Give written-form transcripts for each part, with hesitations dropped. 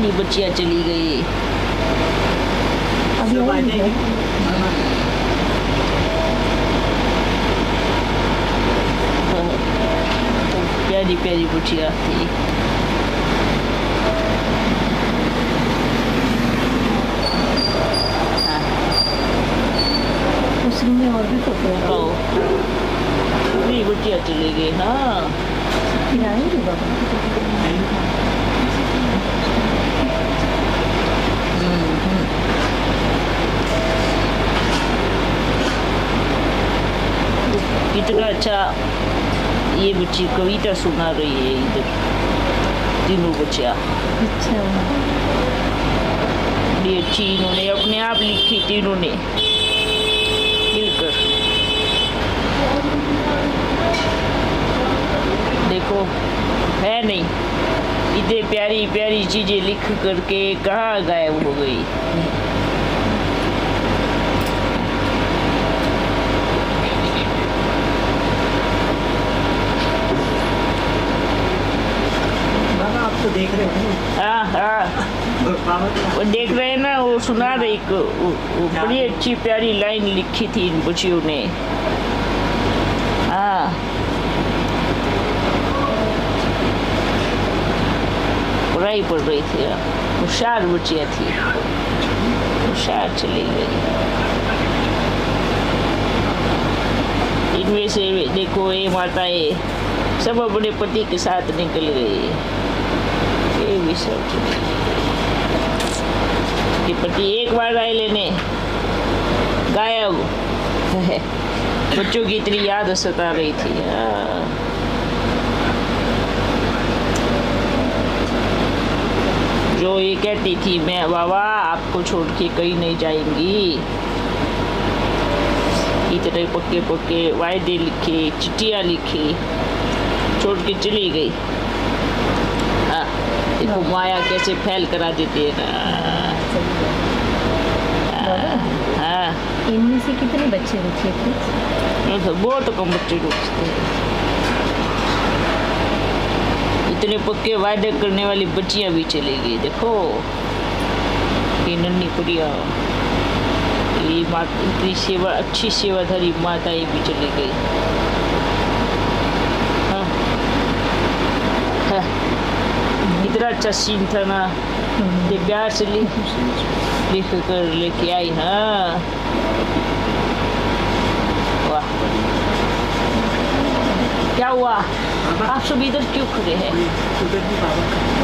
प्यारी बच्चियाँ चली गई। प्यारी प्यारी बच्चियाँ थी। उस रूम में और भी फोटो है। पूरी बच्चियाँ चली गई। हाँ फिर आएंगे बाबा। कितना अच्छा ये बच्ची कविता सुना रही है इधर, तीनों बच्चियाँ। अच्छा, बड़ी अच्छी इन्होंने अपने आप लिखी तीनों ने मिलकर। देखो है नहीं, इतने प्यारी प्यारी चीजें लिख करके कहाँ गायब हो गई। तो देख रहे हो। हाँ हाँ, वो देख रहे हैं ना, वो सुना रही वो बड़ी अच्छी प्यारी लाइन लिखी थी इन बच्चियों ने। हाँ पढ़ाई पढ़ रही थी, होशियार बच्चियाँ थी, होशियार चली गई। इनमें से देखो ये माताएं सब अपने पति के साथ निकल गई। ये भी सब कि पति एक बार आए लेने गायब है। बच्चों की इतनी याद सता रही थी। जो ये कहती थी मैं बाबा आपको छोड़ के कहीं नहीं जाएंगी, इतने पक्के पक्के वायदे लिखे, चिट्ठियाँ लिखी, छोड़ के चली गई। देखो माया कैसे फैल करा देती है ना। हाँ, इनमें से कितने बच्चे रुके थे? बहुत कम बच्चे रुकते हैं। इतने पक्के वायदे करने वाली बच्चियां भी चली गई। देखो ये नन्ही कुड़िया, ये माता इतनी सेवा, अच्छी सेवाधारी माता ये भी चली गई। हाँ हाँ, इतना अच्छा सीन था ना, ये प्यार से लिख कर लेके आई। हाँ वाह, क्या हुआ आप सब इधर क्यों खड़े हैं?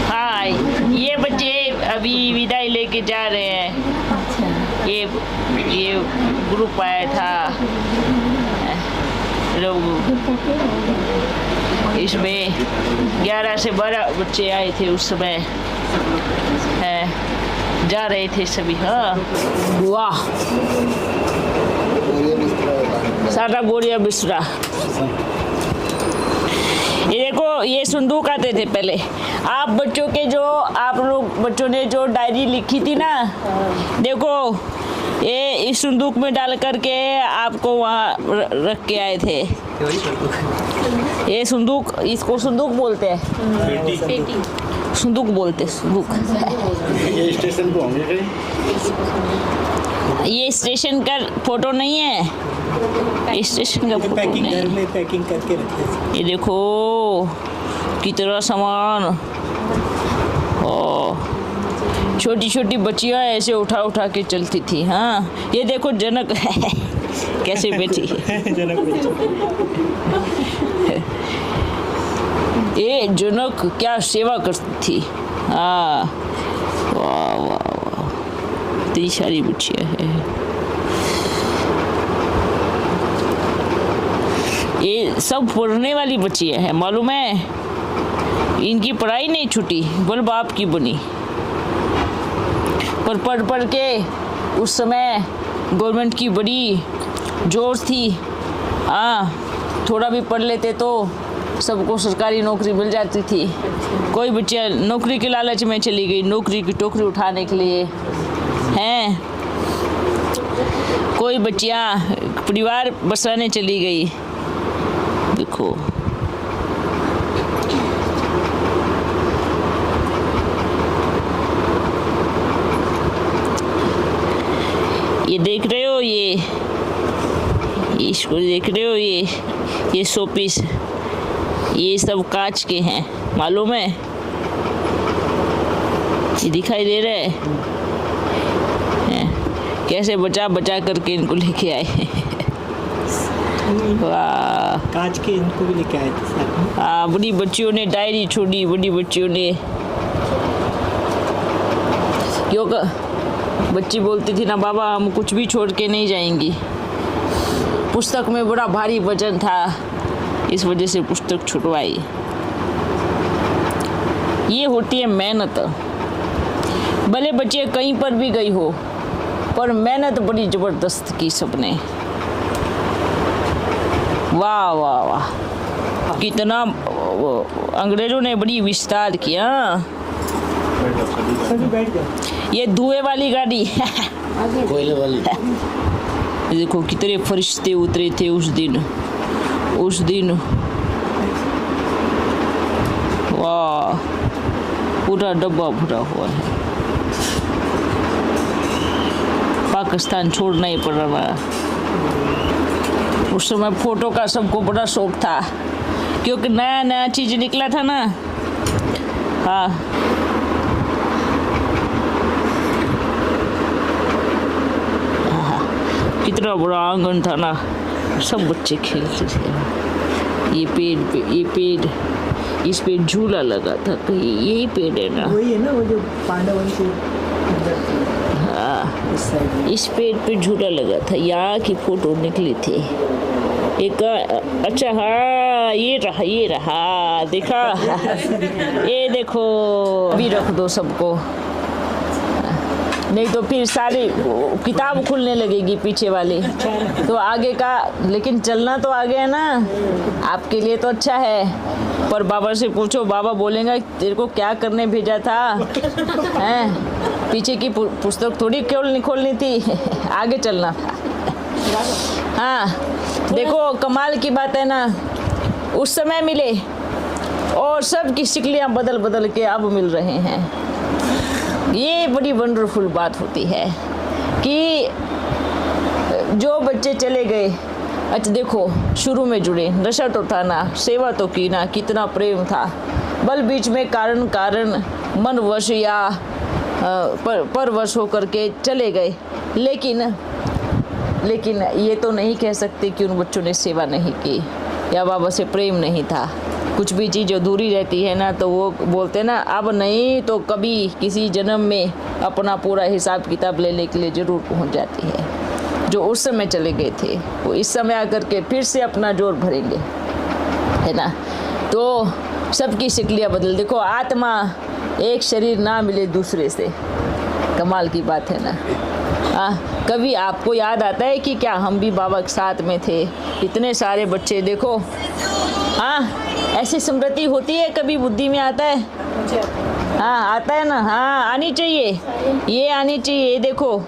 हाँ ये बच्चे अभी विदाई लेके जा रहे हैं। ये ग्रुप आया था लोग, इसमें 11 से 12 बच्चे आए थे उस समय, जा रहे थे सभी। हाँ वाह, सारा बोरिया बिस्तरा। ये देखो ये संदूक आते थे पहले। आप बच्चों के जो आप लोग बच्चों ने जो डायरी लिखी थी ना, देखो ये इस संदूक में डाल करके आपको वहाँ रख के आए थे। ये संदूक, इसको संदूक बोलते हैं, संदूक बोलते, संदूक। ये स्टेशन पे होंगे। ये स्टेशन का फोटो नहीं है, स्टेशन का फोटो पैकिंग नहीं घर है। में पैकिंग करके रखते। ये देखो कितना सामान। छोटी छोटी बच्चियां ऐसे उठा उठा के चलती थी। हाँ ये देखो जनक कैसे बैठी है। जनक ये जनक क्या सेवा करती थी। हाँ वाह वाह वाह, इतनी सारी बच्चियां हैं। ये सब पढ़ने वाली बच्चियां हैं, मालूम है। इनकी पढ़ाई नहीं छूटी, बोल बाप की बनी। पर पढ़ पढ़ के उस समय गवर्नमेंट की बड़ी जोर थी। हाँ थोड़ा भी पढ़ लेते तो सबको सरकारी नौकरी मिल जाती थी। कोई बच्चा नौकरी के लालच में चली गई, नौकरी की टोकरी उठाने के लिए हैं। कोई बच्चियाँ परिवार बसाने चली गई। देखो ये देख रहे हो, ये इसको देख रहे हो, ये शोपीस, ये सब कांच के हैं, मालूम है? ये दिखाई दे रहा है? कैसे बचा बचा करके इनको लेके आए। वाह, कांच के इनको भी लेके आए थे साथ में। हाँ, बड़ी बच्चियों ने डायरी छोड़ी, बड़ी बच्चियों ने, क्योंकि बच्ची बोलती थी ना, बाबा हम कुछ भी छोड़ के नहीं जाएंगी। पुस्तक में बड़ा भारी वजन था, इस वजह से पुस्तक छुटवाई। ये होती है मेहनत। भले बच्चे कहीं पर भी गई हो, पर मेहनत बड़ी जबरदस्त की सबने। वाह वाह वाह, कितना अंग्रेजों ने बड़ी विस्तार किया। सभी बैठ जाओ। ये धुएं वाली गाड़ी कोयले वाली। देखो कितने फरिश्ते उतरे थे उस दिन। वाह, पूरा डब्बा भरा हुआ है। पाकिस्तान छोड़ना ही पड़ रहा है। उस समय फोटो का सबको बड़ा शौक था, क्योंकि नया नया चीज निकला था ना। हाँ, कितना बड़ा आंगन था ना, सब बच्चे खेलते थे। ये पेड़ इस पे झूला लगा था, कहीं यही पेड़ है ना? वही है ना, वो जो पांडवन से हाँ, इस साइड में। इस पेड़ पे झूला लगा था, यहाँ की फोटो निकली थी एक। अच्छा हाँ, ये रहा देखा। ये देखो, अभी रख दो सबको, नहीं तो फिर सारी किताब खुलने लगेगी पीछे वाली, तो आगे का। लेकिन चलना तो आगे है ना, आपके लिए तो अच्छा है। पर बाबा से पूछो, बाबा बोलेंगे तेरे को क्या करने भेजा था, हैं? पीछे की पुस्तक थोड़ी खोलनी थी, आगे चलना था। हाँ, देखो कमाल की बात है ना, उस समय मिले और सब की शिकलियाँ बदल बदल के अब मिल रहे हैं। ये बड़ी वंडरफुल बात होती है कि जो बच्चे चले गए, अच्छा देखो शुरू में जुड़े, नशा तो था ना, सेवा तो की ना, कितना प्रेम था। बल बीच में कारण मनवश या परवश होकर के चले गए, लेकिन ये तो नहीं कह सकते कि उन बच्चों ने सेवा नहीं की या बाबा से प्रेम नहीं था। कुछ भी चीज़ अधूरी रहती है ना, तो वो बोलते ना, अब नहीं तो कभी किसी जन्म में अपना पूरा हिसाब किताब लेने के लिए ज़रूर पहुंच जाती है। जो उस समय चले गए थे, वो इस समय आकर के फिर से अपना जोर भरेंगे, है ना? तो सबकी शिकलियाँ बदल। देखो, आत्मा एक शरीर ना मिले दूसरे से, कमाल की बात है ना। कभी आपको याद आता है कि क्या हम भी बाबा के साथ में थे? इतने सारे बच्चे देखो। हाँ, ऐसी स्मृति होती है, कभी बुद्धि में आता है? हाँ, आता है ना। हाँ, आनी चाहिए, ये आनी चाहिए। ये देखो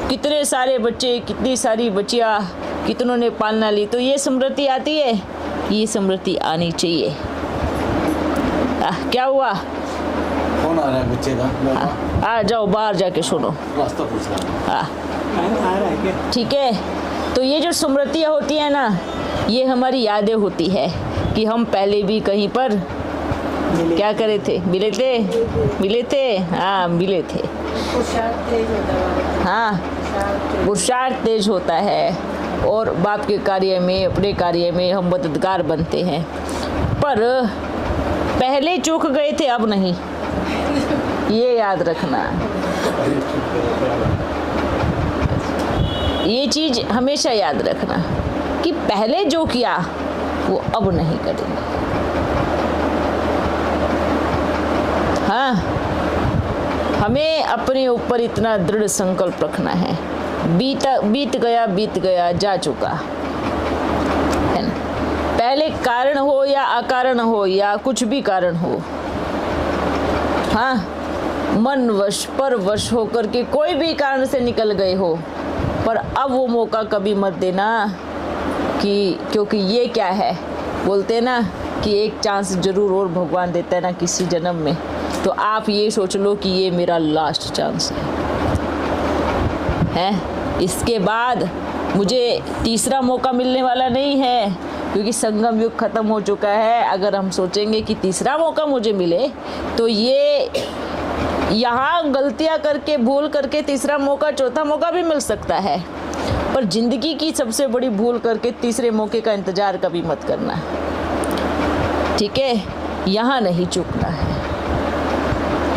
कितने सारे बच्चे, कितनी सारी बच्चियाँ, कितनों ने पालना ली, तो ये स्मृति आती है, ये स्मृति आनी चाहिए। क्या हुआ? कौन आ रहा है बच्चे का? आ जाओ, बाहर जाके सुनो। रास्ता पूछ रहा हाँ, आ रहा है क्या? ठीक है। तो ये जो स्मृतियाँ होती है ना, ये हमारी यादें होती है कि हम पहले भी कहीं पर क्या करे थे, मिले थे। हाँ, मिले थे। हाँ, पुरुषार्थ तेज होता है और बाप के कार्य में, अपने कार्य में हम मददगार बनते हैं। पर पहले चूक गए थे, अब नहीं, ये याद रखना। ये चीज़ हमेशा याद रखना कि पहले जो किया वो अब नहीं करेंगे। हाँ, हमें अपने ऊपर इतना दृढ़ संकल्प रखना है। बीत गया, जा चुका है ना। पहले कारण हो या अकारण हो या कुछ भी कारण हो, हाँ, मनवश परवश होकर के कोई भी कारण से निकल गए हो, पर अब वो मौका कभी मत देना क्योंकि ये क्या है, बोलते हैं ना कि एक चांस जरूर और भगवान देता है ना किसी जन्म में। तो आप ये सोच लो कि ये मेरा लास्ट चांस है। इसके बाद मुझे तीसरा मौका मिलने वाला नहीं है, क्योंकि संगम युग खत्म हो चुका है। अगर हम सोचेंगे कि तीसरा मौका मुझे मिले, तो ये यहाँ गलतियाँ करके, भूल करके तीसरा मौका, चौथा मौका भी मिल सकता है, पर ज़िंदगी की सबसे बड़ी भूल करके तीसरे मौके का इंतज़ार कभी मत करना, ठीक है। यहाँ नहीं चूकना है,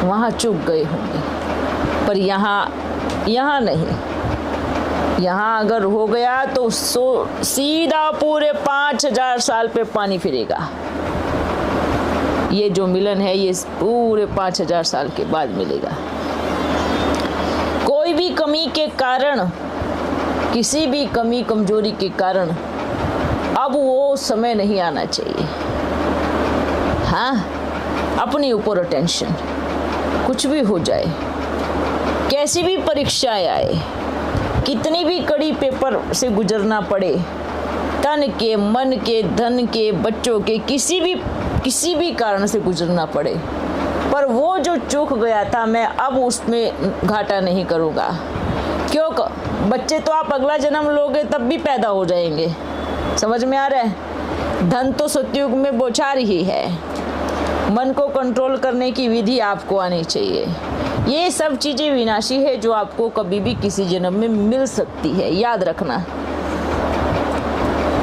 वहाँ चूक गए होंगे, पर यहाँ नहीं। यहाँ अगर हो गया तो सीधा पूरे 5000 साल पे पानी फिरेगा। ये जो मिलन है ये पूरे 5000 साल के बाद मिलेगा। कोई भी कमी के कारण, किसी भी कमी कमजोरी के कारण अब वो समय नहीं आना चाहिए। हाँ, अपने ऊपर अटेंशन, कुछ भी हो जाए, कैसी भी परीक्षाएं आए, कितनी भी कड़ी पेपर से गुजरना पड़े, तन के, मन के, धन के, बच्चों के, किसी भी कारण से गुजरना पड़े, पर वो जो चूक गया था मैं अब उसमें घाटा नहीं करूँगा। क्यों? बच्चे तो आप अगला जन्म लोगे तब भी पैदा हो जाएंगे, समझ में आ रहा है। धन तो सतयुग में बौछार ही है। मन को कंट्रोल करने की विधि आपको आनी चाहिए। ये सब चीज़ें विनाशी है जो आपको कभी भी किसी जन्म में मिल सकती है, याद रखना।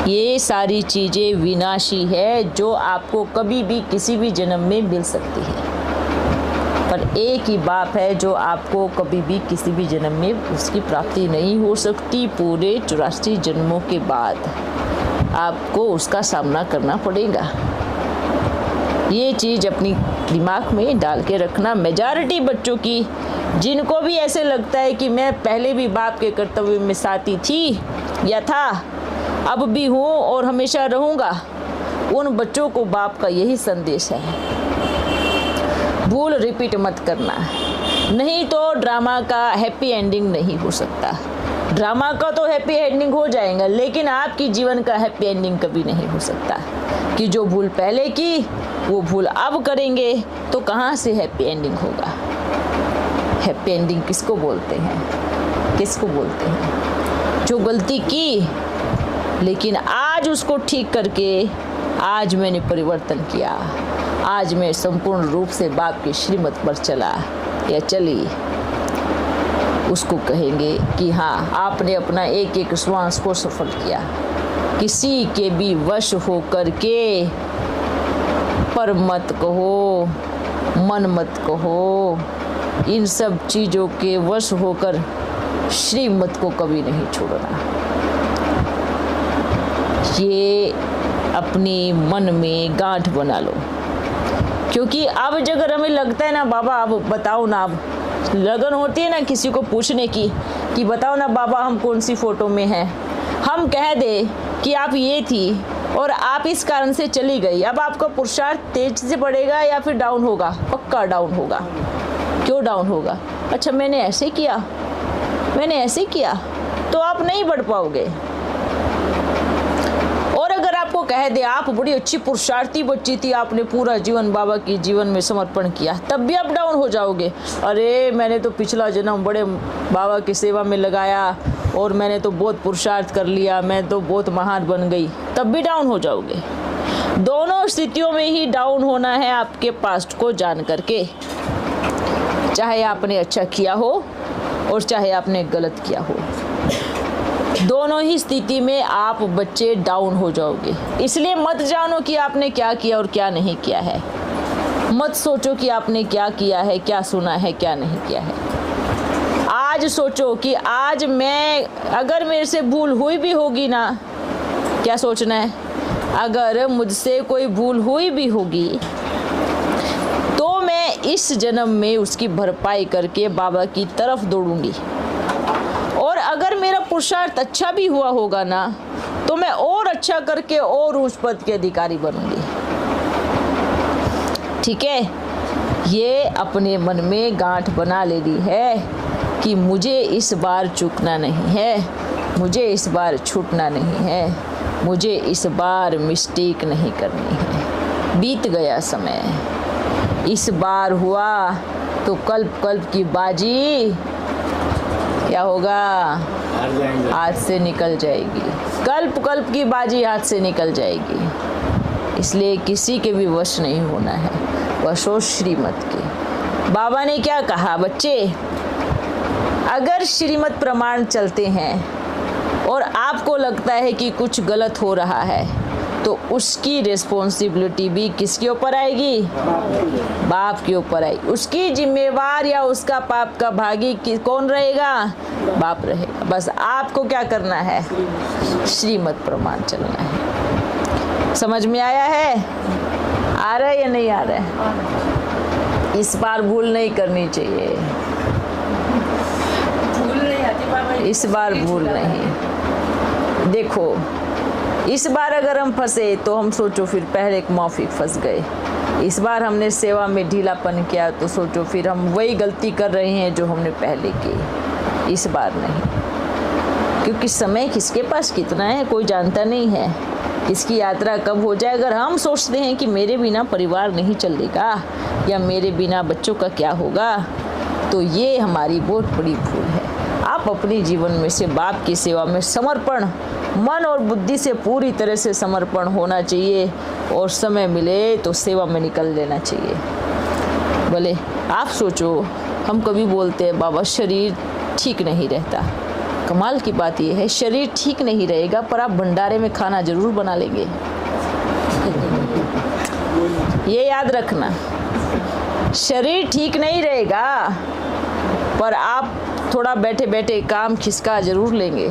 ये सारी चीज़ें विनाशी है जो आपको कभी भी किसी भी जन्म में मिल सकती है, पर एक ही बाप है जो आपको कभी भी किसी भी जन्म में उसकी प्राप्ति नहीं हो सकती। पूरे 84 जन्मों के बाद आपको उसका सामना करना पड़ेगा। ये चीज़ अपनी दिमाग में डाल के रखना। मेजॉरिटी बच्चों की, जिनको भी ऐसे लगता है कि मैं पहले भी बाप के कर्तव्य में साथी थी या था, अब भी हूँ और हमेशा रहूँगा, उन बच्चों को बाप का यही संदेश है, भूल रिपीट मत करना, नहीं तो ड्रामा का हैप्पी एंडिंग नहीं हो सकता। ड्रामा का तो हैप्पी एंडिंग हो जाएगा, लेकिन आपकी जीवन का हैप्पी एंडिंग कभी नहीं हो सकता। कि जो भूल पहले की वो भूल अब करेंगे तो कहाँ से हैप्पी एंडिंग होगा। हैप्पी एंडिंग किसको बोलते हैं? किसको बोलते हैं? जो गलती की लेकिन आज उसको ठीक करके आज मैंने परिवर्तन किया, आज मैं संपूर्ण रूप से बाप की श्रीमत पर चला या चली, उसको कहेंगे कि हाँ, आपने अपना एक एक श्वास को सफल किया। किसी के भी वश हो करके पर मत कहो, मन मत कहो, इन सब चीज़ों के वश होकर श्रीमत को कभी नहीं छोड़ना। ये अपने मन में गांठ बना लो, क्योंकि अब अगर हमें लगता है ना बाबा अब बताओ ना, अब लगन होती है ना किसी को पूछने की कि बताओ ना बाबा हम कौन सी फ़ोटो में हैं, हम कह दे कि आप ये थी और आप इस कारण से चली गई, अब आपका पुरुषार्थ तेज से बढ़ेगा या फिर डाउन होगा? पक्का डाउन होगा। क्यों डाउन होगा? अच्छा मैंने ऐसे किया, मैंने ऐसे किया, तो आप नहीं बढ़ पाओगे। और अगर आपको कह दे आप बड़ी अच्छी पुरुषार्थी बच्ची थी, आपने पूरा जीवन बाबा की जीवन में समर्पण किया, तब भी आप डाउन हो जाओगे। अरे मैंने तो पिछला जन्म बड़े बाबा की सेवा में लगाया और मैंने तो बहुत पुरुषार्थ कर लिया, मैं तो बहुत महान बन गई, तब भी डाउन हो जाओगे। दोनों स्थितियों में ही डाउन होना है आपके पास्ट को जान करके, चाहे आपने अच्छा किया हो और चाहे आपने गलत किया हो, दोनों ही स्थिति में आप बच्चे डाउन हो जाओगे। इसलिए मत जानो कि आपने क्या किया और क्या नहीं किया है, मत सोचो कि आपने क्या किया है, क्या सुना है, क्या नहीं किया है। आज सोचो कि आज मैं, अगर मेरे से भूल हुई भी होगी ना, क्या सोचना है, अगर मुझसे कोई भूल हुई भी होगी तो मैं इस जन्म में उसकी भरपाई करके बाबा की तरफ दौड़ूंगी। और अगर मेरा पुरुषार्थ अच्छा भी हुआ होगा ना, तो मैं और अच्छा करके और उस पद के अधिकारी बनूंगी। ठीक है, ये अपने मन में गांठ बना लेनी है कि मुझे इस बार चूकना नहीं है, मुझे इस बार छूटना नहीं है, मुझे इस बार मिस्टेक नहीं करनी है। बीत गया समय, इस बार हुआ तो कल्प कल्प की बाजी क्या होगा? हार जाएंगे। हाथ से निकल जाएगी। कल्प कल्प की बाजी हाथ से निकल जाएगी। इसलिए किसी के भी वश नहीं होना है, वशो श्रीमत के। बाबा ने क्या कहा? बच्चे, अगर श्रीमत प्रमाण चलते हैं और आपको लगता है कि कुछ गलत हो रहा है, तो उसकी रिस्पॉन्सिबिलिटी भी किसके ऊपर आएगी? बाप के ऊपर आएगी। उसकी जिम्मेवार या उसका पाप का भागी कौन रहेगा? बाप रहेगा। बस आपको क्या करना है? श्रीमत प्रमाण चलना है। समझ में आया है? आ रहा है या नहीं आ रहा है? इस बार भूल नहीं करनी चाहिए। इस बार भूल नहीं। देखो, इस बार अगर हम फंसे तो हम सोचो फिर पहले एक मौफिक फंस गए। इस बार हमने सेवा में ढीलापन किया तो सोचो फिर हम वही गलती कर रहे हैं जो हमने पहले की। इस बार नहीं, क्योंकि समय किसके पास कितना है कोई जानता नहीं है, किसकी यात्रा कब हो जाए। अगर हम सोचते हैं कि मेरे बिना परिवार नहीं चलेगा या मेरे बिना बच्चों का क्या होगा, तो ये हमारी बहुत बड़ी भूल है। आप अपने जीवन में से बाप की सेवा में समर्पण, मन और बुद्धि से पूरी तरह से समर्पण होना चाहिए और समय मिले तो सेवा में निकल लेना चाहिए। भले आप सोचो, हम कभी बोलते हैं बाबा शरीर ठीक नहीं रहता। कमाल की बात यह है, शरीर ठीक नहीं रहेगा पर आप भंडारे में खाना जरूर बना लेंगे। ये याद रखना, शरीर ठीक नहीं रहेगा पर आप थोड़ा बैठे बैठे काम खिसका जरूर लेंगे,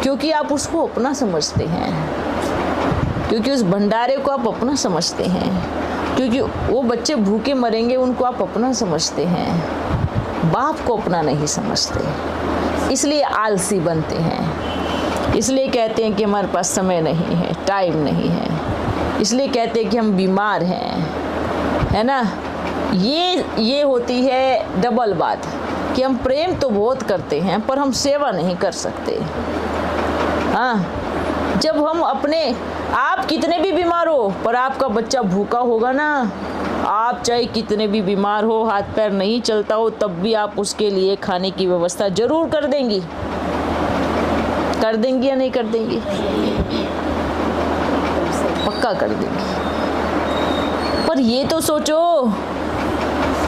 क्योंकि आप उसको अपना समझते हैं, क्योंकि उस भंडारे को आप अपना समझते हैं, क्योंकि वो बच्चे भूखे मरेंगे उनको आप अपना समझते हैं, बाप को अपना नहीं समझते। इसलिए आलसी बनते हैं, इसलिए कहते हैं कि हमारे पास समय नहीं है, टाइम नहीं है, इसलिए कहते हैं कि हम बीमार हैं, है ना। ये होती है डबल बात कि हम प्रेम तो बहुत करते हैं पर हम सेवा नहीं कर सकते। हाँ, जब हम अपने, आप कितने भी बीमार हो पर आपका बच्चा भूखा होगा ना, आप चाहे कितने भी बीमार हो, हाथ पैर नहीं चलता हो, तब भी आप उसके लिए खाने की व्यवस्था जरूर कर देंगी। कर देंगी या नहीं कर देंगी? पक्का कर देंगी। पर ये तो सोचो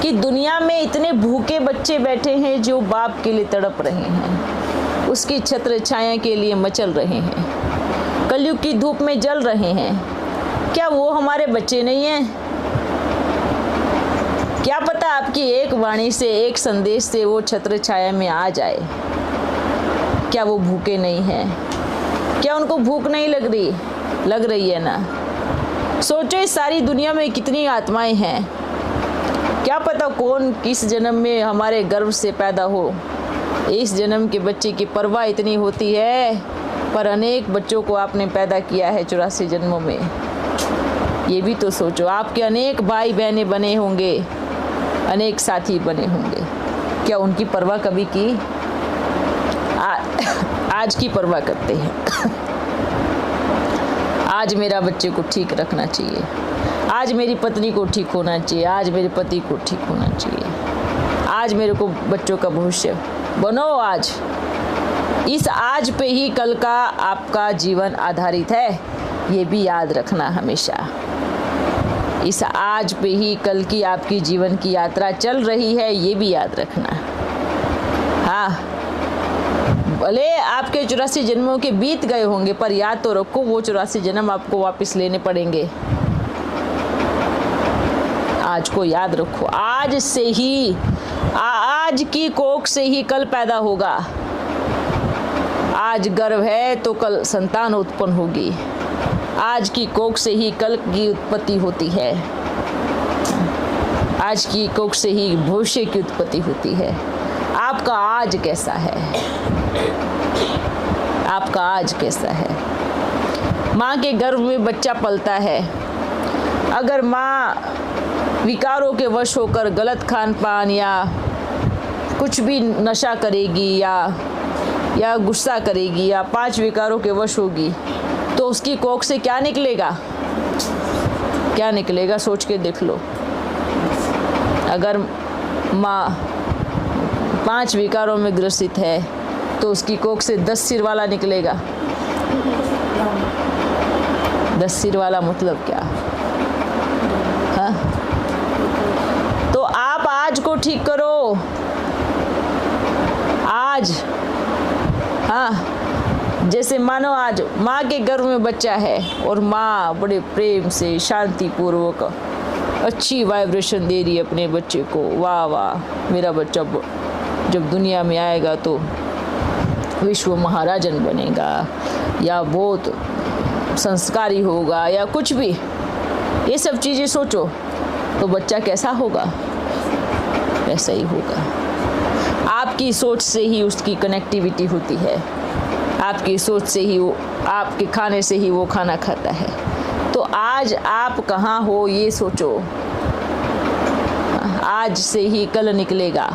कि दुनिया में इतने भूखे बच्चे बैठे हैं जो बाप के लिए तड़प रहे हैं, उसकी छत्र छाया के लिए मचल रहे हैं, कलयुग की धूप में जल रहे हैं। क्या वो हमारे बच्चे नहीं हैं? क्या पता आपकी एक वाणी से, एक संदेश से वो छत्र छाया में आ जाए। क्या वो भूखे नहीं हैं? क्या उनको भूख नहीं लग रही? लग रही है ना। सोचो इस सारी दुनिया में कितनी आत्माएं हैं, क्या पता कौन किस जन्म में हमारे गर्भ से पैदा हो। इस जन्म के बच्चे की परवाह इतनी होती है, पर अनेक बच्चों को आपने पैदा किया है 84 जन्मों में। ये भी तो सोचो, आपके अनेक भाई बहने बने होंगे, अनेक साथी बने होंगे, क्या उनकी परवाह कभी की? आज की परवाह करते हैं। आज मेरा बच्चे को ठीक रखना चाहिए, आज मेरी पत्नी को ठीक होना चाहिए, आज मेरे पति को ठीक होना चाहिए, आज मेरे को बच्चों का भविष्य बनो। आज इस आज पे ही कल का आपका जीवन आधारित है, ये भी याद रखना हमेशा। इस आज पे ही कल की आपकी जीवन की यात्रा चल रही है, ये भी याद रखना। हाँ, भले आपके 84 जन्मों के बीत गए होंगे, पर याद तो रखो वो 84 जन्म आपको वापस लेने पड़ेंगे। आज को याद रखो, आज से ही, आज की कोख से ही कल पैदा होगा। आज गर्भ है तो कल संतान उत्पन्न होगी, आज की कोख से ही कल की उत्पत्ति होती है, आज की कोख से ही भविष्य की उत्पत्ति होती है। आपका आज कैसा है? आपका आज कैसा है? माँ के गर्भ में बच्चा पलता है, अगर माँ विकारों के वश होकर गलत खान पान या कुछ भी नशा करेगी या गुस्सा करेगी या 5 विकारों के वश होगी, तो उसकी कोख से क्या निकलेगा? क्या निकलेगा? सोच के देख लो। अगर माँ 5 विकारों में ग्रसित है तो उसकी कोख से 10 सिर वाला निकलेगा। 10 सिर वाला मतलब क्या? हाँ, तो आप आज को ठीक करो, आज। हाँ, जैसे मानो आज माँ के गर्भ में बच्चा है और माँ बड़े प्रेम से शांति पूर्वक अच्छी वाइब्रेशन दे रही है अपने बच्चे को। वाह वाह, मेरा बच्चा जब दुनिया में आएगा तो विश्व महाराजन बनेगा, या बहुत संस्कारी होगा, या कुछ भी। ये सब चीज़ें सोचो तो बच्चा कैसा होगा? ऐसा ही होगा। आपकी सोच से ही उसकी कनेक्टिविटी होती है, आपकी सोच से ही वो, आपके खाने से ही वो खाना खाता है। तो आज आप कहाँ हो ये सोचो, आज से ही कल निकलेगा।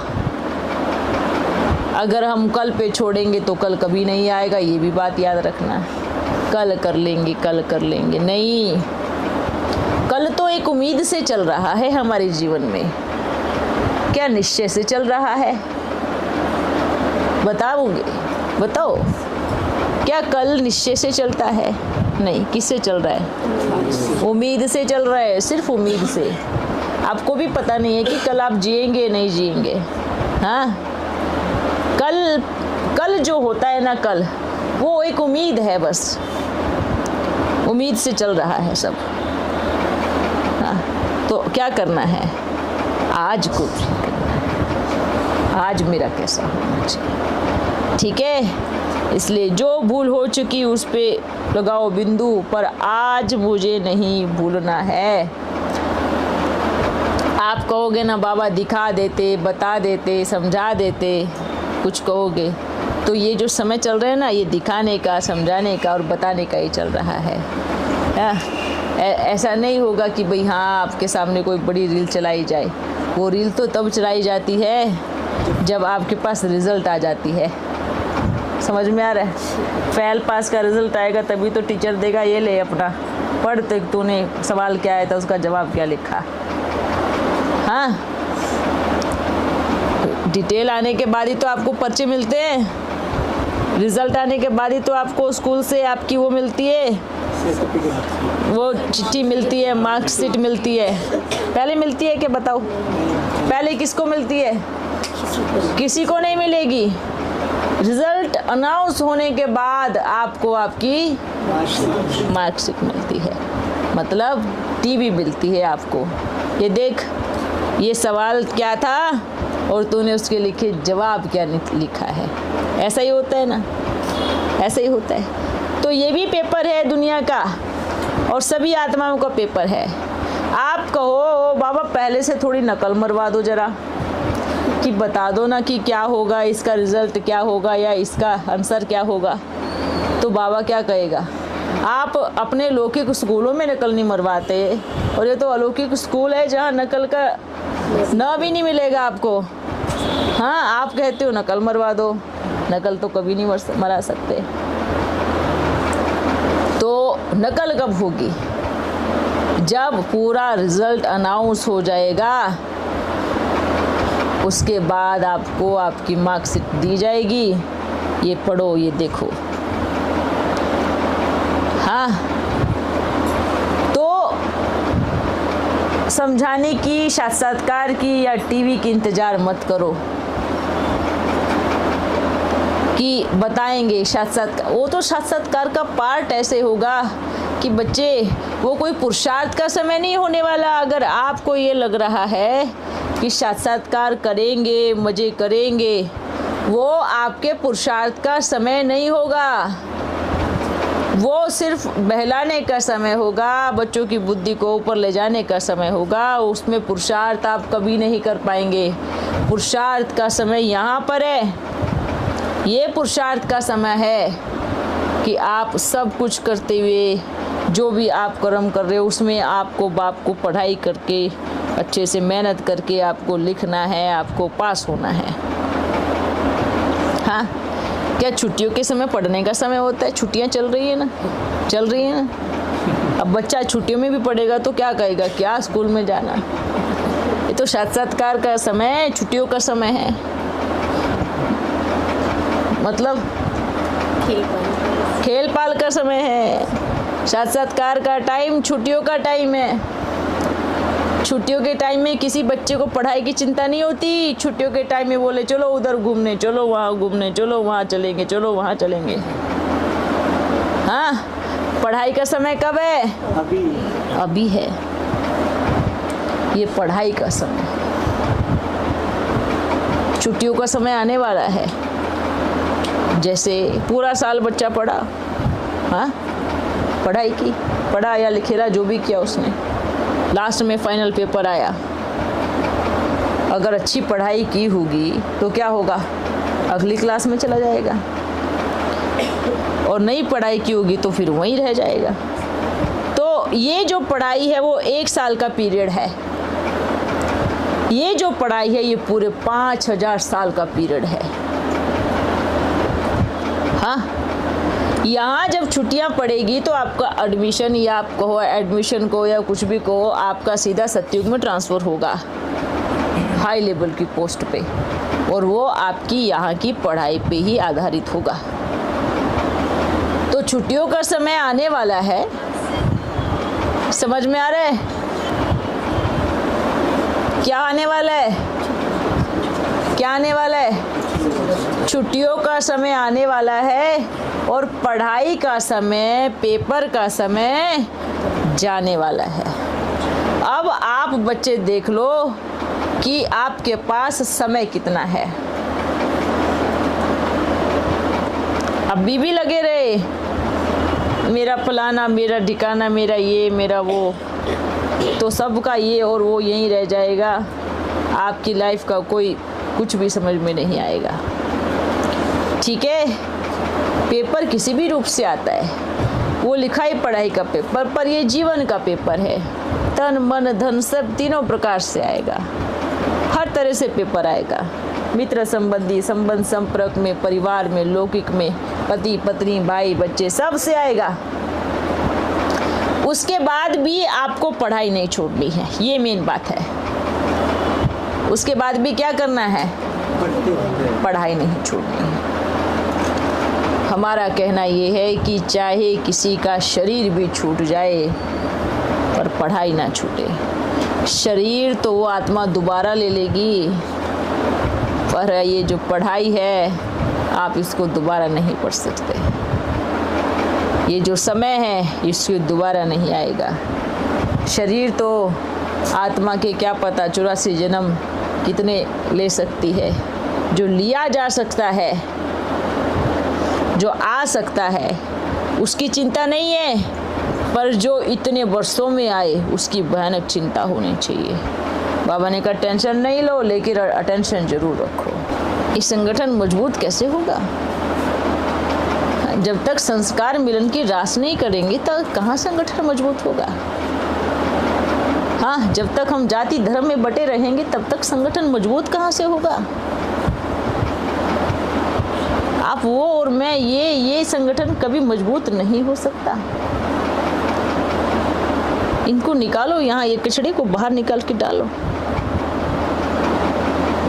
अगर हम कल पे छोड़ेंगे तो कल कभी नहीं आएगा, ये भी बात याद रखना। कल कर लेंगे, कल कर लेंगे, नहीं। कल तो एक उम्मीद से चल रहा है हमारे जीवन में, क्या निश्चय से चल रहा है? बताओगे? बताओ, क्या कल निश्चय से चलता है? नहीं, किससे चल रहा है? उम्मीद से चल रहा है, सिर्फ उम्मीद से। आपको भी पता नहीं है कि कल आप जिएंगे नहीं जिएंगे। हाँ, कल जो होता है ना, कल वो एक उम्मीद है, बस उम्मीद से चल रहा है सब। हाँ, तो क्या करना है? आज को करना है, आज मेरा कैसा होना चाहिए, ठीक है? इसलिए जो भूल हो चुकी उस पे लगाओ बिंदु, पर आज मुझे नहीं भूलना है। आप कहोगे ना बाबा दिखा देते, बता देते, समझा देते, कुछ कहोगे, तो ये जो समय चल रहा है ना, ये दिखाने का, समझाने का और बताने का ही चल रहा है। ऐसा नहीं होगा कि भाई हाँ आपके सामने कोई बड़ी रील चलाई जाए। वो रील तो तब चलाई जाती है जब आपके पास रिजल्ट आ जाती है। समझ में आ रहा है? फेल पास का रिजल्ट आएगा तभी तो टीचर देगा, ये ले अपना पढ़, तो तूने सवाल क्या आया था उसका जवाब क्या लिखा। हाँ, डिटेल आने के बाद ही तो आपको पर्चे मिलते हैं, रिजल्ट आने के बाद ही तो आपको स्कूल से आपकी वो मिलती है, वो चिट्ठी मिलती है, मार्कशीट मिलती है। पहले मिलती है कि बताओ? पहले किसको मिलती है? किसी को नहीं मिलेगी। रिजल्ट अनाउंस होने के बाद आपको आपकी मार्कशीट मिलती है, मतलब टीवी मिलती है आपको। ये देख, ये सवाल क्या था और तूने उसके लिखे जवाब क्या लिखा है। ऐसा ही होता है ना, ऐसा ही होता है। तो ये भी पेपर है दुनिया का, और सभी आत्माओं का पेपर है। आप कहो बाबा पहले से थोड़ी नकल मरवा दो जरा, कि बता दो ना कि क्या होगा, इसका रिजल्ट क्या होगा या इसका आंसर क्या होगा, तो बाबा क्या कहेगा? आप अपने लौकिक स्कूलों में नकल नहीं मरवाते, और ये तो अलौकिक स्कूल है जहाँ नकल का न भी नहीं मिलेगा आपको। हाँ, आप कहते हो नकल मरवा दो, नकल तो कभी नहीं मरा सकते। तो नकल कब होगी? जब पूरा रिजल्ट अनाउंस हो जाएगा, उसके बाद आपको आपकी मार्कशीट दी जाएगी, ये पढ़ो, ये देखो। हाँ, तो समझाने की, साक्षात्कार की या टीवी की इंतजार मत करो कि बताएंगे साक्षात्कार। वो तो साक्षात्कार का पार्ट ऐसे होगा कि बच्चे, वो कोई पुरुषार्थ का समय नहीं होने वाला। अगर आपको ये लग रहा है कि साक्षात्कार करेंगे, मजे करेंगे, वो आपके पुरुषार्थ का समय नहीं होगा। वो सिर्फ बहलाने का समय होगा, बच्चों की बुद्धि को ऊपर ले जाने का समय होगा। उसमें पुरुषार्थ आप कभी नहीं कर पाएंगे। पुरुषार्थ का समय यहाँ पर है। ये पुरुषार्थ का समय है कि आप सब कुछ करते हुए, जो भी आप कर्म कर रहे हो उसमें आपको बाप को पढ़ाई करके, अच्छे से मेहनत करके आपको लिखना है, आपको पास होना है। हाँ, क्या छुट्टियों के समय पढ़ने का समय होता है? छुट्टियां चल रही है ना, चल रही है ना। अब बच्चा छुट्टियों में भी पढ़ेगा तो क्या कहेगा, क्या स्कूल में जाना। ये तो साक्षात्कार का समय, छुट्टियों का समय है। मतलब खेल पाल का समय है, साक्षात्कार का टाइम छुट्टियों का टाइम है। छुट्टियों के टाइम में किसी बच्चे को पढ़ाई की चिंता नहीं होती। छुट्टियों के टाइम में बोले चलो उधर घूमने, चलो वहाँ घूमने, चलो वहाँ चलेंगे, चलो वहाँ चलेंगे। हाँ, पढ़ाई का समय कब है? अभी है, ये पढ़ाई का समय। छुट्टियों का समय आने वाला है। जैसे पूरा साल बच्चा पढ़ा, हाँ, पढ़ाई की, पढ़ा या लिखेरा जो भी किया उसने, लास्ट में फाइनल पेपर आया। अगर अच्छी पढ़ाई की होगी तो क्या होगा? अगली क्लास में चला जाएगा, और नहीं पढ़ाई की होगी तो फिर वहीं रह जाएगा। तो ये जो पढ़ाई है वो 1 साल का पीरियड है। ये जो पढ़ाई है ये पूरे 5000 साल का पीरियड है। हाँ, यहाँ जब छुट्टियाँ पड़ेगी तो आपका एडमिशन, या आप कहो एडमिशन को या कुछ भी कहो, आपका सीधा सतयुग में ट्रांसफ़र होगा हाई लेवल की पोस्ट पे, और वो आपकी यहाँ की पढ़ाई पे ही आधारित होगा। तो छुट्टियों का समय आने वाला है, समझ में आ रहा है? क्या आने वाला है? क्या आने वाला है? छुट्टियों का समय आने वाला है, और पढ़ाई का समय, पेपर का समय जाने वाला है। अब आप बच्चे देख लो कि आपके पास समय कितना है। अभी भी लगे रहे मेरा फलाना, मेरा ठिकाना, मेरा ये, मेरा वो, तो सबका ये और वो यहीं रह जाएगा। आपकी लाइफ का कोई कुछ भी समझ में नहीं आएगा। ठीक है, पेपर किसी भी रूप से आता है, वो लिखाई पढ़ाई का पेपर, पर ये जीवन का पेपर है। तन मन धन सब तीनों प्रकार से आएगा, हर तरह से पेपर आएगा। मित्र संबंधी, संबंध संपर्क में, परिवार में, लौकिक में, पति पत्नी, भाई बच्चे, सब से आएगा। उसके बाद भी आपको पढ़ाई नहीं छोड़नी है, ये मेन बात है। उसके बाद भी क्या करना है? पढ़ाई नहीं छोड़नी है। हमारा कहना ये है कि चाहे किसी का शरीर भी छूट जाए पर पढ़ाई ना छूटे। शरीर तो वो आत्मा दोबारा ले लेगी, पर ये जो पढ़ाई है आप इसको दोबारा नहीं पढ़ सकते। ये जो समय है इसको दोबारा नहीं आएगा। शरीर तो आत्मा के क्या पता 84 जन्म कितने ले सकती है। जो लिया जा सकता है, जो आ सकता है, उसकी चिंता नहीं है, पर जो इतने वर्षों में आए उसकी भयानक चिंता होनी चाहिए। बाबा ने कहा टेंशन नहीं लो, लेकिन अटेंशन जरूर रखो। ये संगठन मजबूत कैसे होगा? जब तक संस्कार मिलन की रास नहीं करेंगे तब कहाँ संगठन मजबूत होगा? हाँ, जब तक हम जाति धर्म में बटे रहेंगे तब तक संगठन मजबूत कहाँ से होगा? आप वो और मैं, ये संगठन कभी मजबूत नहीं हो सकता। इनको निकालो, यहाँ ये कचड़े को बाहर निकाल के डालो।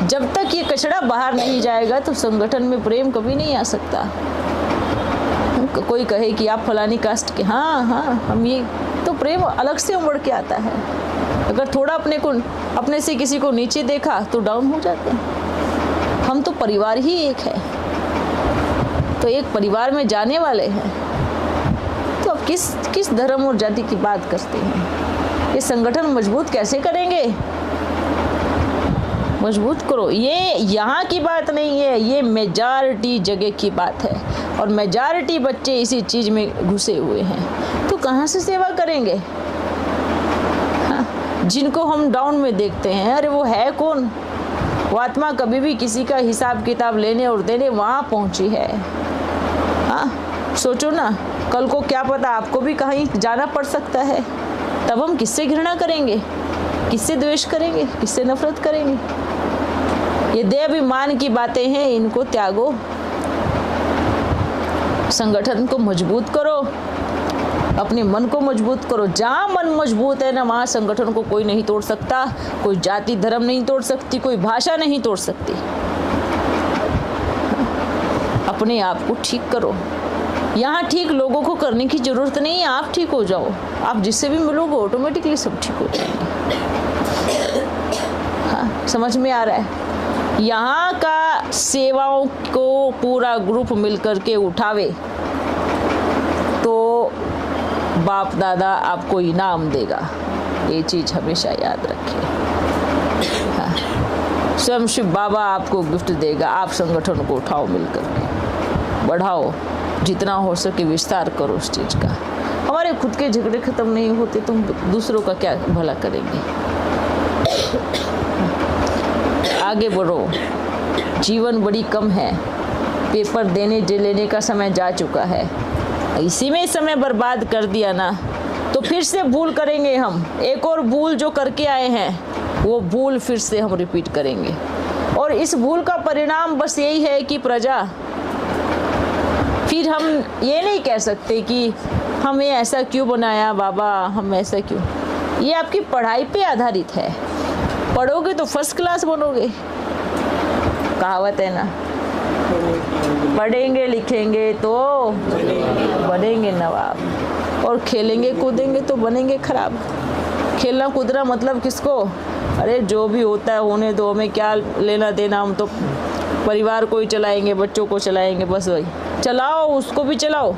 जब तक ये कचड़ा बाहर नहीं जाएगा तो संगठन में प्रेम कभी नहीं आ सकता। कोई कहे कि आप फलानी कास्ट के, हाँ हम ये, तो प्रेम अलग से उमड़ के आता है। अगर थोड़ा अपने से किसी को नीचे देखा तो डाउन हो जाते हैं। हम तो परिवार ही एक है, तो एक परिवार में जाने वाले हैं, तो अब किस धर्म और जाति की बात करते हैं? ये संगठन मजबूत कैसे करेंगे? मजबूत करो। ये यहाँ की बात नहीं है, ये मेजॉरिटी जगह की बात है, और मेजॉरिटी बच्चे इसी चीज़ में घुसे हुए हैं। तो कहाँ से सेवा करेंगे? हाँ, जिनको हम डाउन में देखते हैं, अरे वो है कौन? वो आत्मा कभी भी किसी का हिसाब किताब लेने और देने वहाँ पहुँची है। हाँ, सोचो ना, कल को क्या पता आपको भी कहीं जाना पड़ सकता है। तब हम किससे घृणा करेंगे? किससे द्वेष करेंगे? किससे नफरत करेंगे? ये देहाभिमान की बातें हैं, इनको त्यागो। संगठन को मजबूत करो, अपने मन को मजबूत करो। जहाँ मन मजबूत है ना, वहाँ संगठन को कोई नहीं तोड़ सकता। कोई जाति धर्म नहीं तोड़ सकती, कोई भाषा नहीं तोड़ सकती। अपने आप को ठीक करो। यहाँ ठीक लोगों को करने की ज़रूरत नहीं है, आप ठीक हो जाओ। आप जिससे भी मिलोगे ऑटोमेटिकली सब ठीक हो जाएंगे। हाँ, समझ में आ रहा है? यहाँ का सेवाओं को पूरा ग्रुप मिलकर के उठावे तो बाप दादा आपको इनाम देगा। ये चीज़ हमेशा याद रखिए। हाँ, स्वयं शिव बाबा आपको गिफ्ट देगा। आप संगठन को उठाओ, मिलकर के बढ़ाओ, जितना हो सके विस्तार करो उस चीज़ का। हमारे खुद के झगड़े खत्म नहीं होते तो हम दूसरों का क्या भला करेंगे? आगे बढ़ो, जीवन बड़ी कम है। पेपर देने लेने का समय जा चुका है। इसी में समय बर्बाद कर दिया ना तो फिर से भूल करेंगे हम। एक और भूल जो करके आए हैं वो भूल फिर से हम रिपीट करेंगे। और इस भूल का परिणाम बस यही है कि प्रजा, फिर हम ये नहीं कह सकते कि हमें ऐसा क्यों बनाया बाबा, हम ऐसा क्यों। ये आपकी पढ़ाई पे आधारित है। पढ़ोगे तो फर्स्ट क्लास बनोगे, कहावत है ना। पढ़ेंगे लिखेंगे तो बनेंगे नवाब, और खेलेंगे कूदेंगे तो बनेंगे खराब। खेलना कूदना मतलब किसको? अरे जो भी होता है होने दो, हमें क्या लेना देना। हम तो परिवार को ही चलाएंगे, बच्चों को चलाएंगे, बस वही चलाओ, उसको भी चलाओ।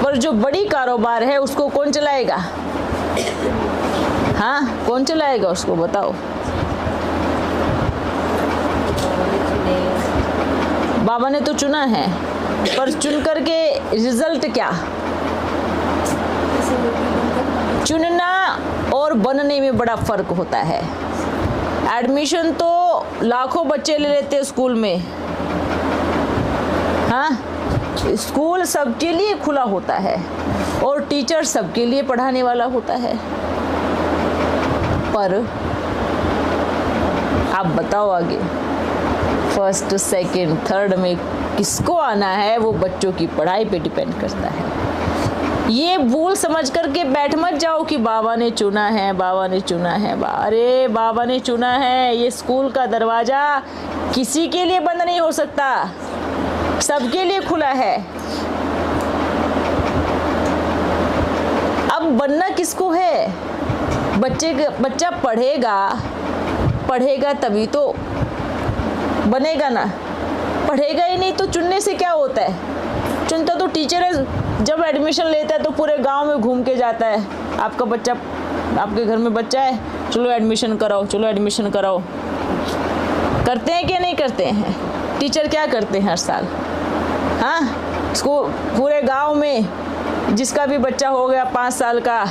पर जो बड़ी कारोबार है उसको कौन चलाएगा? हाँ, कौन चलाएगा उसको बताओ। बाबा ने तो चुना है, पर चुन करके रिजल्ट क्या? चुनना और बनने में बड़ा फर्क होता है। एडमिशन तो लाखों बच्चे ले लेते हैं स्कूल में। हाँ, स्कूल सबके लिए खुला होता है और टीचर सबके लिए पढ़ाने वाला होता है। पर आप बताओ आगे फर्स्ट सेकंड थर्ड में किसको आना है, वो बच्चों की पढ़ाई पे डिपेंड करता है। ये भूल समझ करके बैठ मत जाओ कि बाबा ने चुना है, बाबा ने चुना है। अरे बाबा ने चुना है, ये स्कूल का दरवाजा किसी के लिए बंद नहीं हो सकता, सबके लिए खुला है। अब बनना किसको है? बच्चा पढ़ेगा तभी तो बनेगा ना। पढ़ेगा ही नहीं तो चुनने से क्या होता है? चुनता तो टीचर है। जब एडमिशन लेता है तो पूरे गांव में घूम के जाता है। आपका बच्चा, आपके घर में बच्चा है, चलो एडमिशन कराओ, चलो एडमिशन कराओ। करते हैं क्या नहीं करते हैं? टीचर क्या करते हैं हर साल? हाँ, स्कूल पूरे गांव में जिसका भी बच्चा हो गया 5 साल का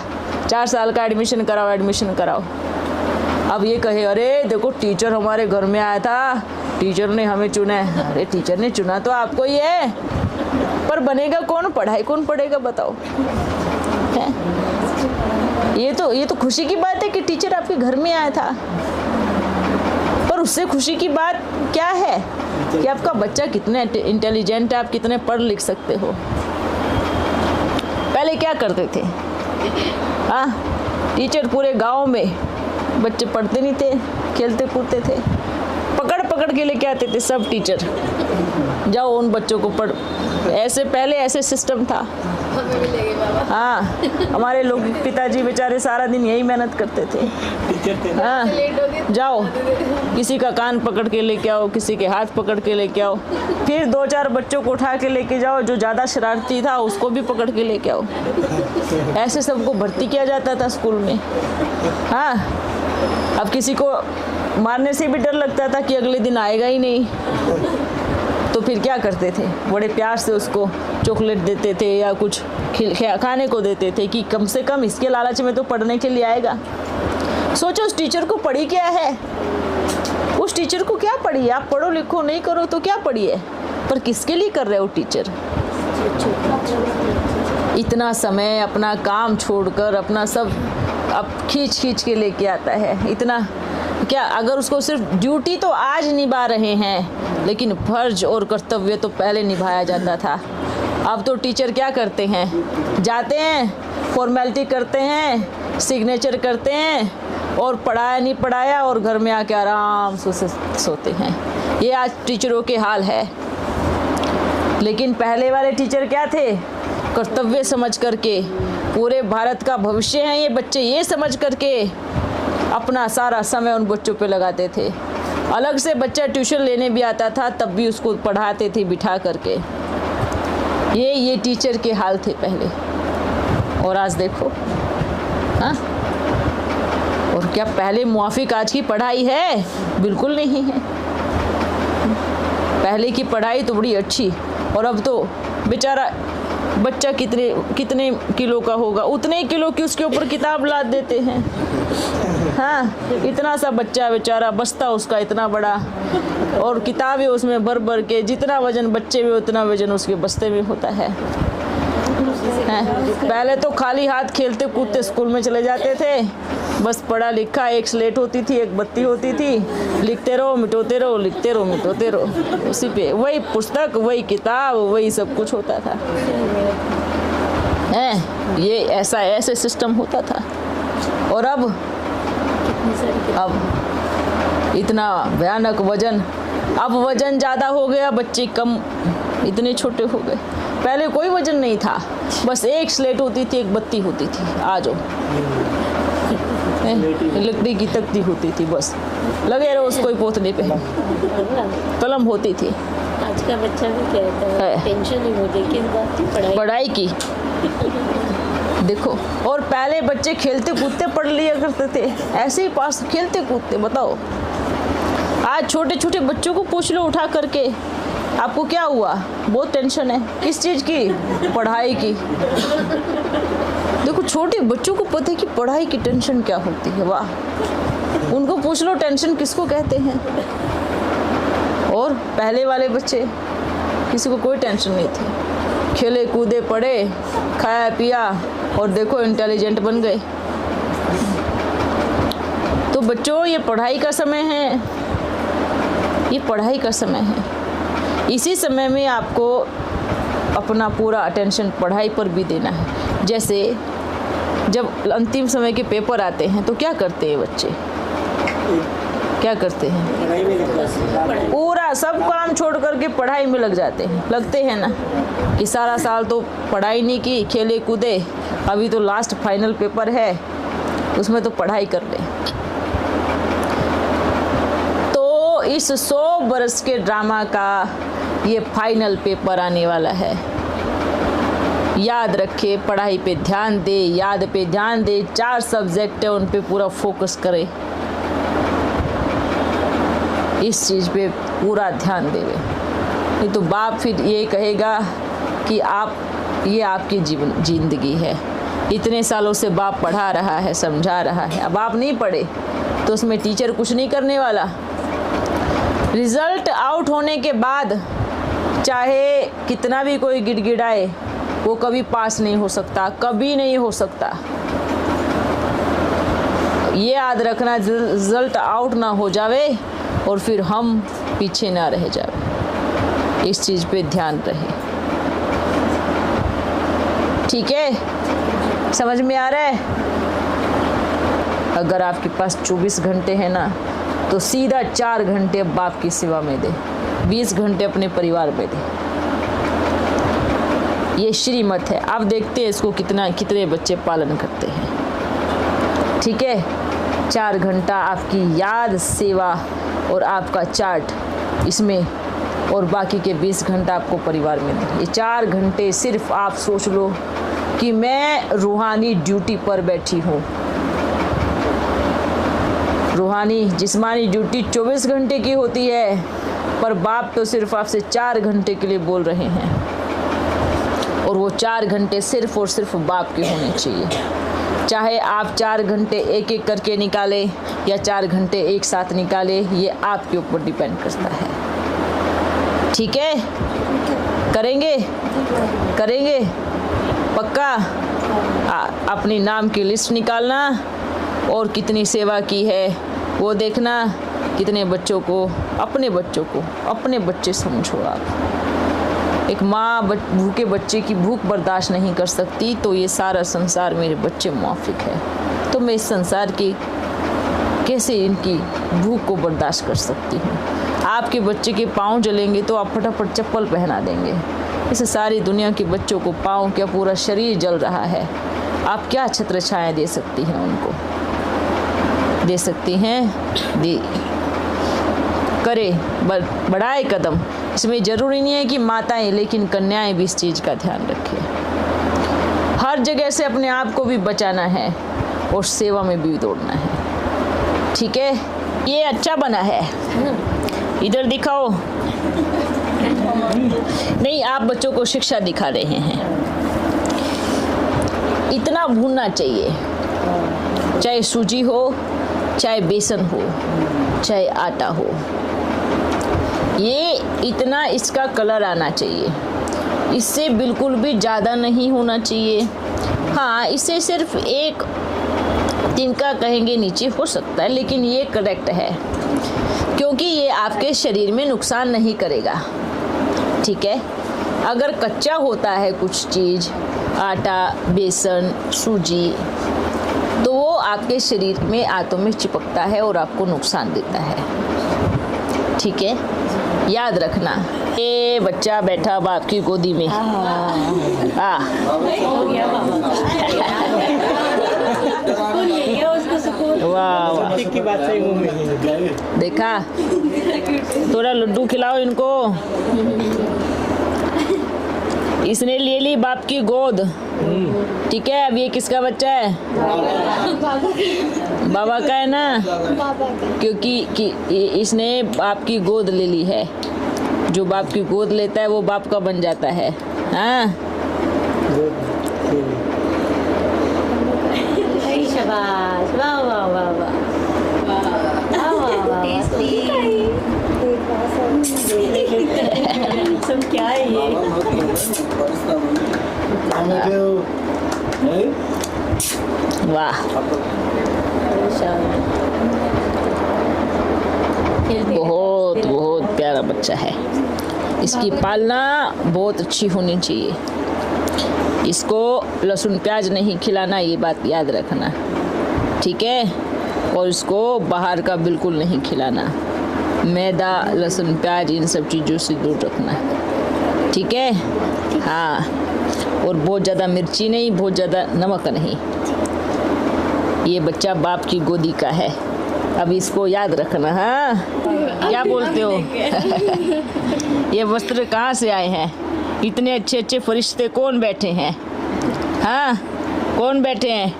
4 साल का, एडमिशन कराओ, एडमिशन कराओ। अब ये कहे अरे देखो टीचर हमारे घर में आया था, टीचर ने हमें चुना है। अरे टीचर ने चुना तो आपको ही है, पर बनेगा कौन? पढ़ाई कौन पढ़ेगा बताओ? है? ये तो खुशी की बात है कि टीचर आपके घर में आया था, पर उससे खुशी की बात क्या है कि आपका बच्चा कितने इंटेलिजेंट है, आप कितने पढ़ लिख सकते हो। पहले क्या करते थे? हाँ, टीचर पूरे गांव में, बच्चे पढ़ते नहीं थे, खेलते कूदते थे, पकड़ के लेके आते थे सब टीचर, जाओ उन बच्चों को पढ़। ऐसे पहले ऐसे सिस्टम था। हाँ, हमारे लोग पिताजी बेचारे सारा दिन यही मेहनत करते थे। हाँ, जाओ किसी का कान पकड़ के लेके आओ, किसी के हाथ पकड़ के लेके आओ, फिर 2-4 बच्चों को उठा के लेके जाओ, जो ज़्यादा शरारती था उसको भी पकड़ के लेके आओ। ऐसे सबको भर्ती किया जाता था स्कूल में। हाँ, अब किसी को मारने से भी डर लगता था कि अगले दिन आएगा ही नहीं, तो फिर क्या करते थे? बड़े प्यार से उसको चॉकलेट देते थे या कुछ खाने को देते थे कि कम से कम इसके लालच में तो पढ़ने के लिए आएगा। सोचो उस टीचर को पढ़ी क्या है? उस टीचर को क्या पढ़ी है? आप पढ़ो लिखो नहीं करो तो क्या पढ़ी है, पर किसके लिए कर रहे हो टीचर? इतना समय अपना काम छोड़कर अपना सब अब खींच के लेके आता है। इतना क्या, अगर उसको सिर्फ ड्यूटी तो आज निभा रहे हैं, लेकिन फर्ज और कर्तव्य तो पहले निभाया जाता था। अब तो टीचर क्या करते हैं? जाते हैं, फॉर्मेलिटी करते हैं, सिग्नेचर करते हैं और पढ़ाया नहीं पढ़ाया और घर में आके आराम से सोते हैं। ये आज टीचरों के हाल है। लेकिन पहले वाले टीचर क्या थे? कर्तव्य समझ करके, पूरे भारत का भविष्य हैं ये बच्चे, ये समझ करके अपना सारा समय उन बच्चों पे लगाते थे। अलग से बच्चा ट्यूशन लेने भी आता था तब भी उसको पढ़ाते थे बिठा करके। ये टीचर के हाल थे पहले, और आज देखो। हाँ, और क्या पहले मुआफिक आज की पढ़ाई है? बिल्कुल नहीं है। पहले की पढ़ाई तो बड़ी अच्छी, और अब तो बेचारा बच्चा कितने किलो का होगा, उतने किलो की उसके ऊपर किताब लाद देते हैं। हाँ, इतना सा बच्चा बेचारा, बस्ता उसका इतना बड़ा, और किताबें उसमें भर भर के, जितना वजन बच्चे में उतना वजन उसके बस्ते में होता है। पहले तो खाली हाथ खेलते कूदते स्कूल में चले जाते थे, बस पढ़ा लिखा, एक स्लेट होती थी, एक बत्ती होती थी, लिखते रहो मिटोते रहो, लिखते रहो मिटोते रहो, उसी पे वही पुस्तक, वही किताब, वही सब कुछ होता था। ये ऐसे सिस्टम होता था। और अब इतना भयानक वजन, अब वजन ज़्यादा हो गया, बच्चे कम, इतने छोटे हो गए। पहले कोई वजन नहीं था, बस एक स्लेट होती थी, एक बत्ती होती थी, आ जाओ, लकड़ी की तख्ती होती थी, बस लगे रहो उसको ही पोतने पे, कलम होती थी। आज का बच्चा भी कहता है टेंशन ही हो गई किस बात की? पढ़ाई की। देखो, और पहले बच्चे खेलते कूदते पढ़ लिया करते थे, ऐसे ही पास खेलते कूदते। बताओ, आज छोटे छोटे बच्चों को पूछ लो उठा करके, आपको क्या हुआ? बहुत टेंशन है। किस चीज़ की? पढ़ाई की। देखो, छोटे बच्चों को पता है कि पढ़ाई की टेंशन क्या होती है। वाह, उनको पूछ लो टेंशन किसको कहते हैं। और पहले वाले बच्चे, किसी को कोई टेंशन नहीं थी, खेले कूदे पढ़े, खाया पिया, और देखो इंटेलिजेंट बन गए। तो बच्चों, ये पढ़ाई का समय है, ये पढ़ाई का समय है। इसी समय में आपको अपना पूरा अटेंशन पढ़ाई पर भी देना है। जैसे जब अंतिम समय के पेपर आते हैं तो क्या करते हैं बच्चे? क्या करते हैं? पूरा सब काम छोड़ करके पढ़ाई में लग जाते हैं, लगते हैं ना, कि सारा साल तो पढ़ाई नहीं की, खेले कूदे, अभी तो लास्ट फाइनल पेपर है, उसमें तो पढ़ाई कर ले। तो इस 100 बरस के ड्रामा का ये फाइनल पेपर आने वाला है। याद रखे, पढ़ाई पे ध्यान दे, याद पे ध्यान दे। 4 सब्जेक्ट है, उन पे पूरा फोकस करे, इस चीज़ पे पूरा ध्यान देवे। नहीं तो बाप फिर ये कहेगा कि ये आपकी जिंदगी है, इतने सालों से बाप पढ़ा रहा है, समझा रहा है, अब आप नहीं पढ़े तो उसमें टीचर कुछ नहीं करने वाला। रिजल्ट आउट होने के बाद चाहे कितना भी कोई गिड़गिड़ाए, वो कभी पास नहीं हो सकता, कभी नहीं हो सकता। ये याद रखना, रिजल्ट आउट ना हो जावे और फिर हम पीछे ना रह जावे, इस चीज़ पे ध्यान रहे। ठीक है, समझ में आ रहा है? अगर आपके पास 24 घंटे हैं ना, तो सीधा 4 घंटे बाप की सेवा में दे, 20 घंटे अपने परिवार में दे। ये श्रीमत है। आप देखते हैं इसको कितने बच्चे पालन करते हैं। ठीक है, 4 घंटा आपकी याद, सेवा और आपका चार्ट इसमें, और बाकी के 20 घंटा आपको परिवार में दें। ये 4 घंटे सिर्फ आप सोच लो कि मैं रूहानी ड्यूटी पर बैठी हूँ। रूहानी जिस्मानी ड्यूटी 24 घंटे की होती है, पर बाप तो सिर्फ आपसे 4 घंटे के लिए बोल रहे हैं, और वो 4 घंटे सिर्फ और सिर्फ बाप के होने चाहिए। चाहे आप 4 घंटे एक एक करके निकाले या 4 घंटे एक साथ निकाले, ये आपके ऊपर डिपेंड करता है। ठीक है, करेंगे पक्का। अपनी नाम की लिस्ट निकालना और कितनी सेवा की है वो देखना, कितने बच्चों को, अपने बच्चे समझो आप। एक माँ भूखे बच्चे की भूख बर्दाश्त नहीं कर सकती, तो ये सारा संसार मेरे बच्चे मुआफिक है। तो मैं इस संसार की कैसे इनकी भूख को बर्दाश्त कर सकती हूँ। आपके बच्चे के पाँव जलेंगे तो आप फटाफट चप्पल पहना देंगे। इसे सारी दुनिया के बच्चों को पाँव क्या पूरा शरीर जल रहा है, आप क्या छत्र छाया दे सकती हैं उनको? दे सकती हैं? दे करे बढ़ाए कदम। इसमें ज़रूरी नहीं है कि माताएं, लेकिन कन्याएं भी इस चीज़ का ध्यान रखें। हर जगह से अपने आप को भी बचाना है और सेवा में भी दौड़ना है। ठीक है, ये अच्छा बना है। इधर दिखाओ। नहीं, आप बच्चों को शिक्षा दिखा रहे हैं। इतना भूनना चाहिए, चाहे सूजी हो, चाहे बेसन हो, चाहे आटा हो। ये इतना इसका कलर आना चाहिए, इससे बिल्कुल भी ज़्यादा नहीं होना चाहिए। हाँ, इससे सिर्फ एक तिनका कहेंगे नीचे हो सकता है, लेकिन ये करेक्ट है क्योंकि ये आपके शरीर में नुकसान नहीं करेगा। ठीक है, अगर कच्चा होता है कुछ चीज़, आटा, बेसन, सूजी, तो वो आपके शरीर में आंतों में चिपकता है और आपको नुकसान देता है। ठीक है, याद रखना। ये बच्चा बैठा बाप की गोदी में। हाँ, वाह वाह, की बात सही मुंह में देखा? थोड़ा लड्डू खिलाओ इनको। इसने ले ली बाप की गोद। ठीक है, अब ये किसका बच्चा है? बाबा का है ना, क्योंकि इसने बाप की गोद ले ली है। जो बाप की गोद लेता है वो बाप का बन जाता है। हाँ, शाबाश, वाह वाह वाह वाह, सब क्या है ये? वाह, बहुत बहुत प्यारा बच्चा है। इसकी पालना बहुत अच्छी होनी चाहिए। इसको लहसुन प्याज नहीं खिलाना, ये बात याद रखना। ठीक है, और इसको बाहर का बिल्कुल नहीं खिलाना। मैदा, लहसुन प्याज, इन सब चीज़ों से दूर रखना। ठीक है? हाँ, और बहुत ज़्यादा मिर्ची नहीं, बहुत ज़्यादा नमक नहीं। ये बच्चा बाप की गोदी का है, अब इसको याद रखना। हाँ, क्या बोलते हो? ये वस्त्र कहाँ से आए हैं? इतने अच्छे अच्छे फरिश्ते कौन बैठे हैं? हाँ, कौन बैठे हैं?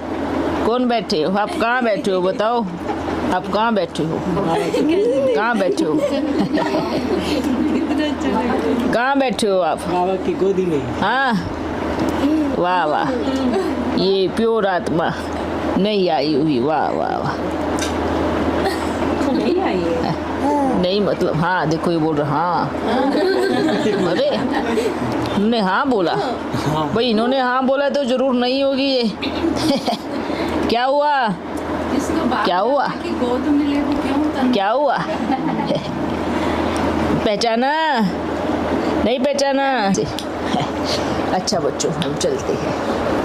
कौन बैठे हो? आप कहाँ बैठे हो बताओ? आप कहाँ बैठे हो? कहाँ बैठे हो? कहाँ बैठे हो आप? बाबा की गोदी में। हाँ, वाह वाह, ये प्योर आत्मा नहीं आई हुई। वाह वाह वाह, नहीं आई है। नहीं मतलब हाँ, देखो ये बोल रहा। हाँ, अरे उन्होंने हाँ बोला भाई, इन्होंने हाँ बोला तो जरूर नहीं होगी ये। क्या हुआ? क्या हुआ? क्या हुआ? पहचाना? नहीं पहचाना? अच्छा बच्चों, हम चलते हैं।